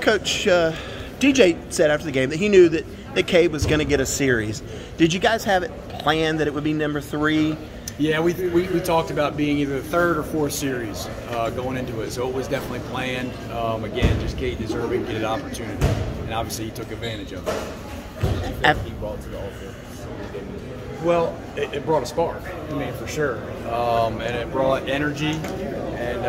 Coach, DJ said after the game that he knew that Cade was going to get a series. Did you guys have it planned that it would be number 3? Yeah, we talked about being either the 3rd or 4th series going into it, so it was definitely planned. Again, just Cade deserving to get an opportunity, and obviously he took advantage of it. He brought to the offense. Well, it brought a spark. I mean, for sure, and it brought energy, and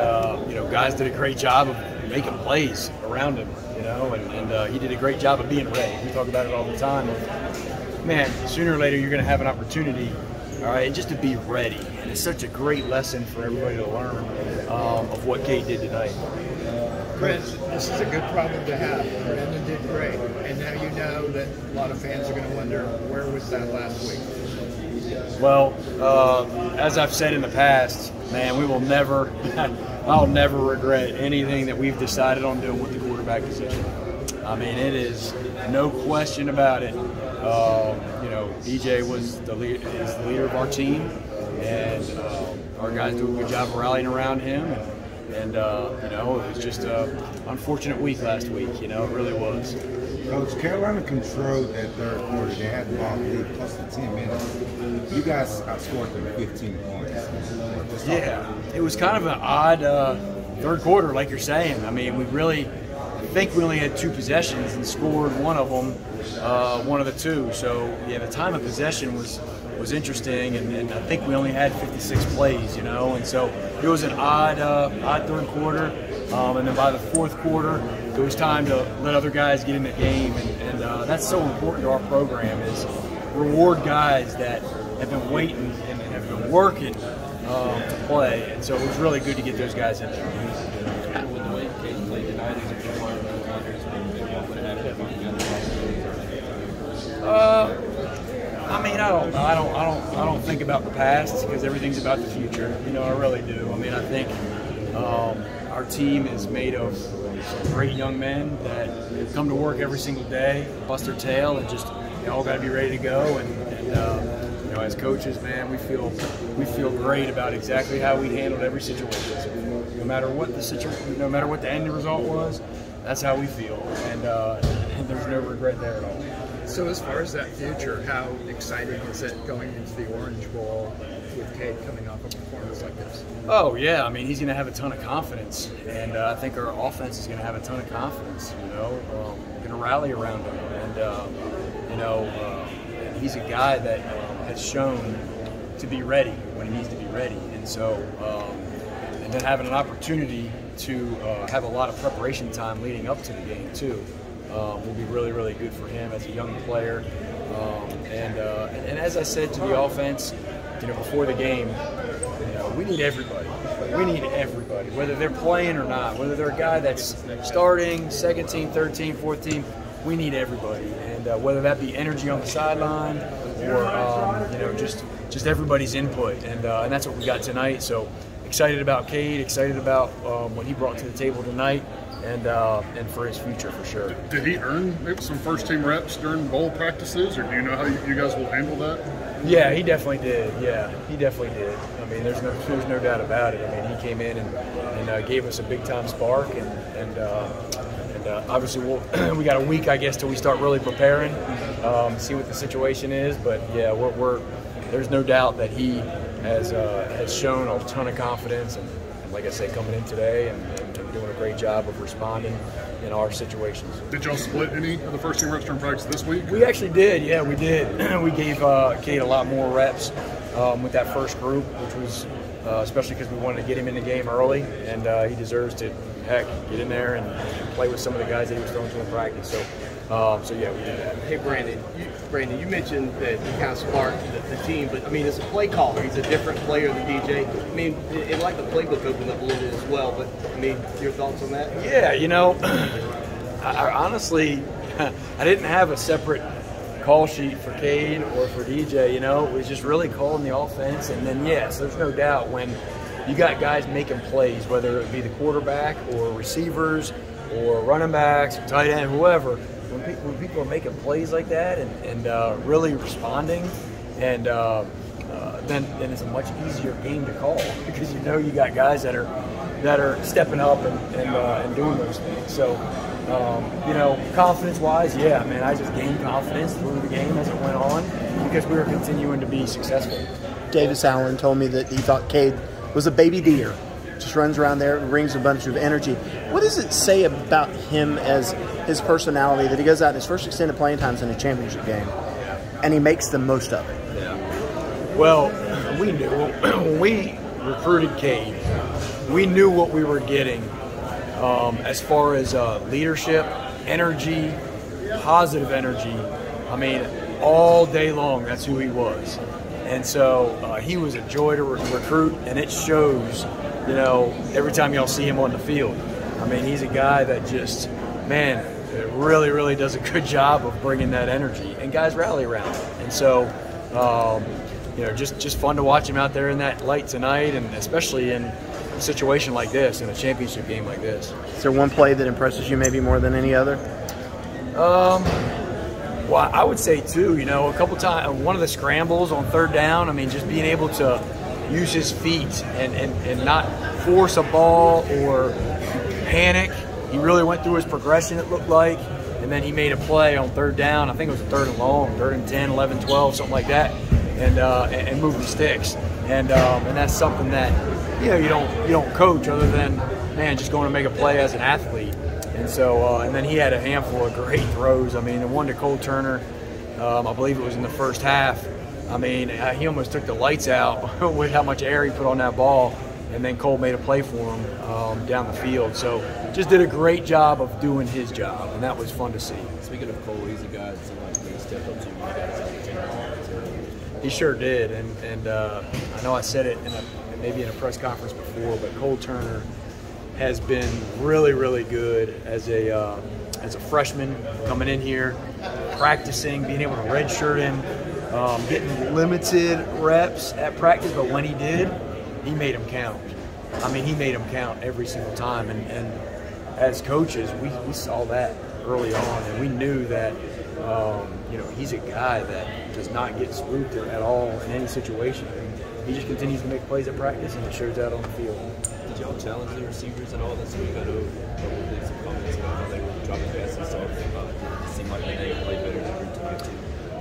you know, guys did a great job of making plays around him. You know, and he did a great job of being ready. We talk about it all the time. Man, sooner or later you're going to have an opportunity. All right, just to be ready, and it's such a great lesson for everybody to learn of what Cade did tonight. Chris, this is a good problem to have. Brandon did great, and now you know that a lot of fans are going to wonder, where was that last week? Well, as I've said in the past, man, we will never, I'll never regret anything that we've decided on doing with the quarterback position. I mean, it is no question about it. You know, DJ is the leader of our team, and our guys do a good job of rallying around him. And you know, it was just an unfortunate week last week. You know, it really was. Coach, Carolina controlled that 3rd quarter. They had the ball lead plus the 10 minutes. You guys outscored them 15 points. Yeah, it was kind of an odd 3rd quarter, like you're saying. I mean, I think we only had 2 possessions and scored one of them, one of the 2. So yeah, the time of possession was interesting, and I think we only had 56 plays, you know, and so it was an odd 3rd quarter. And then by the 4th quarter, it was time to let other guys get in the game, and that's so important to our program, is reward guys that have been waiting and have been working to play, and so it was really good to get those guys in there. I mean, I don't think about the past, because everything's about the future. You know, I really do. I mean, I think our team is made of some great young men that come to work every single day, bust their tail, and just they all got to be ready to go. And you know, as coaches, man, we feel great about exactly how we handled every situation. So no matter what the situation, no matter what the end result was, that's how we feel, and there's no regret there at all. So as far as that future, how exciting is it going into the Orange Bowl with Cade coming off a performance like this? Oh yeah, I mean, he's going to have a ton of confidence, and I think our offense is going to have a ton of confidence. You know, going to rally around him, and you know, he's a guy that has shown to be ready when he needs to be ready, and so and then having an opportunity to have a lot of preparation time leading up to the game too. Will be really, really good for him as a young player. And as I said to the offense, you know, before the game, you know, we need everybody. We need everybody, whether they're playing or not, whether they're a guy that's starting, 2nd team, 3rd team, 4th team, we need everybody. And whether that be energy on the sideline or, you know, just everybody's input. And that's what we got tonight. So excited about Cade, excited about what he brought to the table tonight. And for his future, for sure. Did he earn maybe some first-team reps during bowl practices, or do you know how you guys will handle that? Yeah, he definitely did. Yeah, he definitely did. I mean, there's no doubt about it. I mean, he came in and gave us a big-time spark, and obviously we got a week, I guess, till we start really preparing, see what the situation is. But yeah, there's no doubt that he has shown a ton of confidence, and like I said, coming in today and doing a great job of responding in our situations. Did y'all split any of the first-team reps during practice this week? We actually did, yeah, we did. We gave Cade a lot more reps with that first group, which was especially because we wanted to get him in the game early, and he deserves to, heck, get in there and play with some of the guys that he was throwing to in practice. So yeah, we did that. Hey, Brandon, you mentioned that he kind of sparked the team, but I mean, as a play caller, he's a different player than DJ. I mean, it like the playbook opened up a little bit as well, but I mean, your thoughts on that? Yeah, you know, I honestly, I didn't have a separate call sheet for Cade or for DJ. You know, it was just really calling the offense, and then yes, there's no doubt when you got guys making plays, whether it be the quarterback or receivers or running backs, or tight end, whoever. When people are making plays like that and really responding, and then it's a much easier game to call because you know you got guys that are that are stepping up and doing those things. So, you know, confidence-wise, yeah, man, I just gained confidence through the game as it went on because we were continuing to be successful. Davis Allen told me that he thought Cade was a baby deer. Just runs around there, brings a bunch of energy. What does it say about him as his personality that he goes out in his first extended playing times in a championship game and he makes the most of it? Yeah. Well, we knew when we recruited Cade, we knew what we were getting as far as leadership, energy, positive energy. I mean, all day long, that's who he was. And so he was a joy to recruit, and it shows, you know, every time y'all see him on the field. I mean, he's a guy that just, man, really, really does a good job of bringing that energy, and guys rally around him. And so, you know, just fun to watch him out there in that light tonight, and especially in a situation like this, in a championship game like this. Is there one play that impresses you maybe more than any other? Well, I would say two, you know, a couple times, one of the scrambles on third down, I mean, just being able to use his feet and not force a ball or panic. He really went through his progression, it looked like, and then he made a play on third down. I think it was a third and long, third and 10, 11, 12, something like that, and moved the sticks. And that's something that, you know, you don't coach other than, man, just going to make a play as an athlete. And so, and then he had a handful of great throws. I mean, the one to Cole Turner, I believe it was in the first half. I mean, he almost took the lights out with how much air he put on that ball. And then Cole made a play for him down the field. So just did a great job of doing his job, and that was fun to see. Speaking of Cole, he's a guy that's really stepped up to you guys. He sure did, and I know I said it maybe in a press conference before, but Cole Turner has been really, really good as a freshman coming in here, practicing, being able to redshirt him, getting limited reps at practice, but when he did, he made them count. I mean, he made them count every single time, and as coaches, we saw that early on, and we knew that, you know, he's a guy that does not get spooked at all in any situation. He just continues to make plays at practice, and it shows out on the field. Did y'all challenge the receivers at all this week? I know some comments about how they were dropping passes, so it seemed like they played better than Route 2.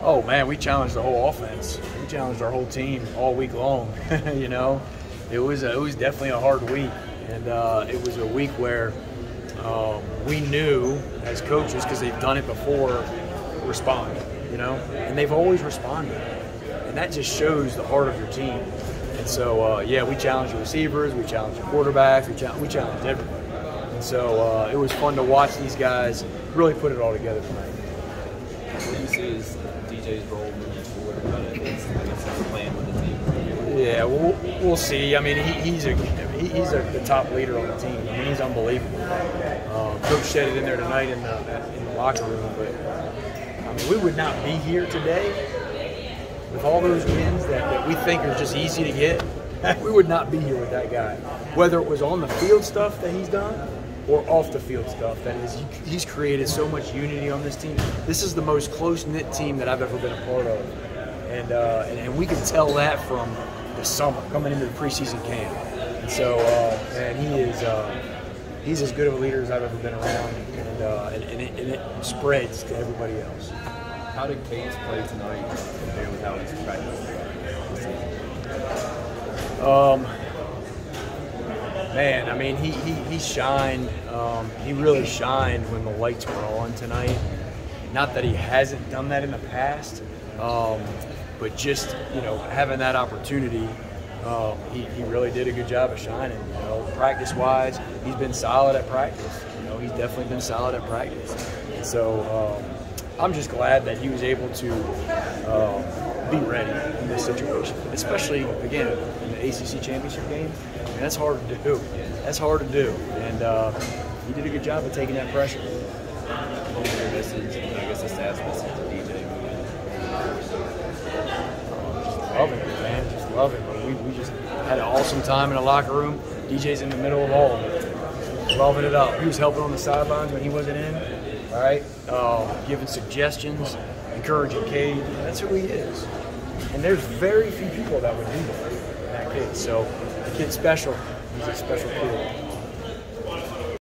Oh man, we challenged the whole offense. We challenged our whole team all week long. You know, it was definitely a hard week, and it was a week where we knew as coaches, because they've done it before, respond. You know, and they've always responded, and that just shows the heart of your team. And so, yeah, we challenged the receivers, we challenged the quarterbacks, we challenged everybody. And so it was fun to watch these guys really put it all together tonight. What do you see as DJ's role moving forward? His plan with the team? Yeah, we'll see. I mean, he's the top leader on the team. I mean, he's unbelievable. Coach said it in there tonight in the locker room, but I mean, we would not be here today with all those wins that we think are just easy to get. We would not be here with that guy. Whether it was on the field stuff that he's done or off the field stuff, that is, he's created so much unity on this team. This is the most close-knit team that I've ever been a part of. And we can tell that from the summer, coming into the preseason camp. And so, man, he's as good of a leader as I've ever been around, and it spreads to everybody else. How did Cade's play tonight compare with how he's practiced? Man, I mean, he shined. He really shined when the lights were on tonight. Not that he hasn't done that in the past, but just, you know, having that opportunity, he really did a good job of shining. You know, practice-wise, he's been solid at practice. You know, he's definitely been solid at practice. And so I'm just glad that he was able to be ready in this situation, especially, again, in the ACC championship game. I mean, that's hard to do. That's hard to do, and he did a good job of taking that pressure. What was your message, and I guess the staff's message to DJ? Just love it, man. Just love it. We just had an awesome time in the locker room. DJ's in the middle of all of it, loving it up. He was helping on the sidelines when he wasn't in. All right, giving suggestions, encouraging Cade. That's who he is. And there's very few people that would do that kid. So the kid's special. He's a special kid.